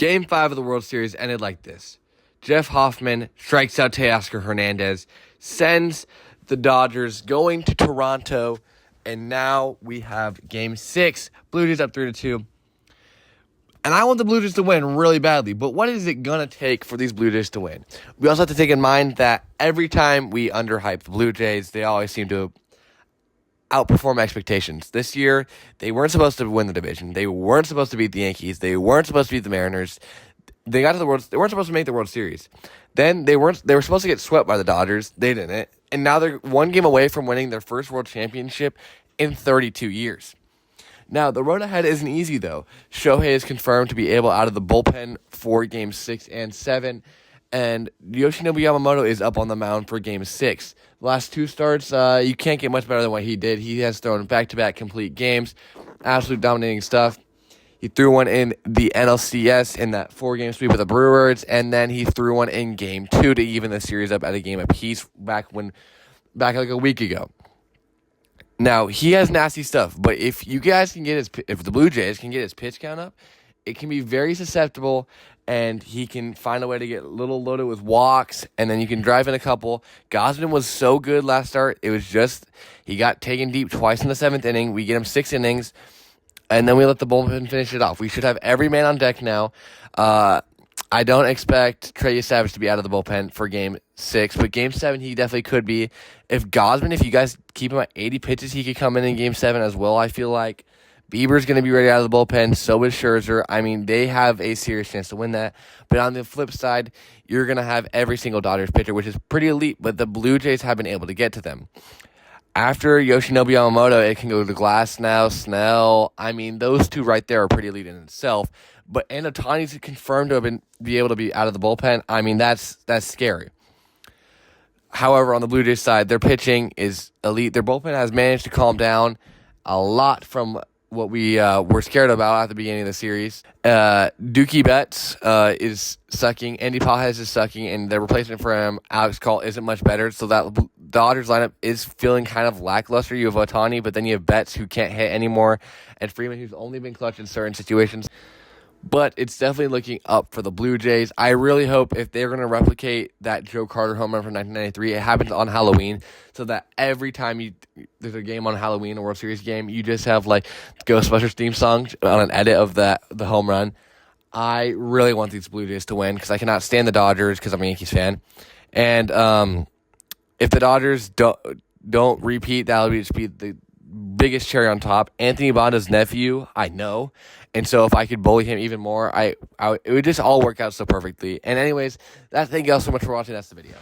Game 5 of the World Series ended like this. Jeff Hoffman strikes out Teoscar Hernandez, sends the Dodgers going to Toronto, and now we have Game 6. Blue Jays up 3-2. And I want the Blue Jays to win really badly, but what is it going to take for these Blue Jays to win? We also have to take in mind that every time we underhype the Blue Jays, they always seem to outperform expectations. This year, they weren't supposed to win the division. They weren't supposed to beat the Yankees. They weren't supposed to beat the Mariners. They got to the World. They weren't supposed to make the World Series. Then they were supposed to get swept by the Dodgers. They didn't. And now they're one game away from winning their first World Championship in 32 years. Now, the road ahead isn't easy, though. Shohei is confirmed to be able out of the bullpen for Games 6 and 7, and Yoshinobu Yamamoto is up on the mound for Game 6. The last two starts, you can't get much better than what he did. He has thrown back-to-back complete games, absolute dominating stuff. He threw one in the NLCS in that 4-game sweep with the Brewers, and then he threw one in Game 2 to even the series up at a game apiece back like a week ago. Now, he has nasty stuff, but if the Blue Jays can get his pitch count up, it can be very susceptible, and he can find a way to get a little loaded with walks, and then you can drive in a couple. Gausman was so good last start. It was just, he got taken deep twice in the 7th inning. We get him 6 innings, and then we let the bullpen finish it off. We should have every man on deck now. I don't expect Trey Savage to be out of the bullpen for Game 6, but Game 7 he definitely could be. If you guys keep him at 80 pitches, he could come in Game 7 as well, I feel like. Bieber's going to be ready out of the bullpen, so is Scherzer. I mean, they have a serious chance to win that. But on the flip side, you're going to have every single Dodgers pitcher, which is pretty elite, but the Blue Jays have been able to get to them. After Yoshinobu Yamamoto, it can go to Glasnow, Snell. I mean, those two right there are pretty elite in itself. But Ohtani's confirmed to be able to be out of the bullpen. I mean, that's scary. However, on the Blue Jays side, their pitching is elite. Their bullpen has managed to calm down a lot from what we were scared about at the beginning of the series. Dookie Betts is sucking. Andy Pages is sucking. And the replacement for him, Alex Call, isn't much better. So that Dodgers lineup is feeling kind of lackluster. You have Ohtani, but then you have Betts, who can't hit anymore, and Freeman, who's only been clutch in certain situations. But it's definitely looking up for the Blue Jays. I really hope if they're going to replicate that Joe Carter home run from 1993, it happens on Halloween, so that every time there's a game on Halloween, a World Series game, you just have like Ghostbusters theme song on an edit of the home run. I really want these Blue Jays to win because I cannot stand the Dodgers because I'm a Yankees fan. And if the Dodgers don't repeat, that'll just be the biggest cherry on top. Anthony Bonda's nephew, I know. And so if I could bully him even more, it would just all work out so perfectly. And anyways, thank you all so much for watching. That's the video.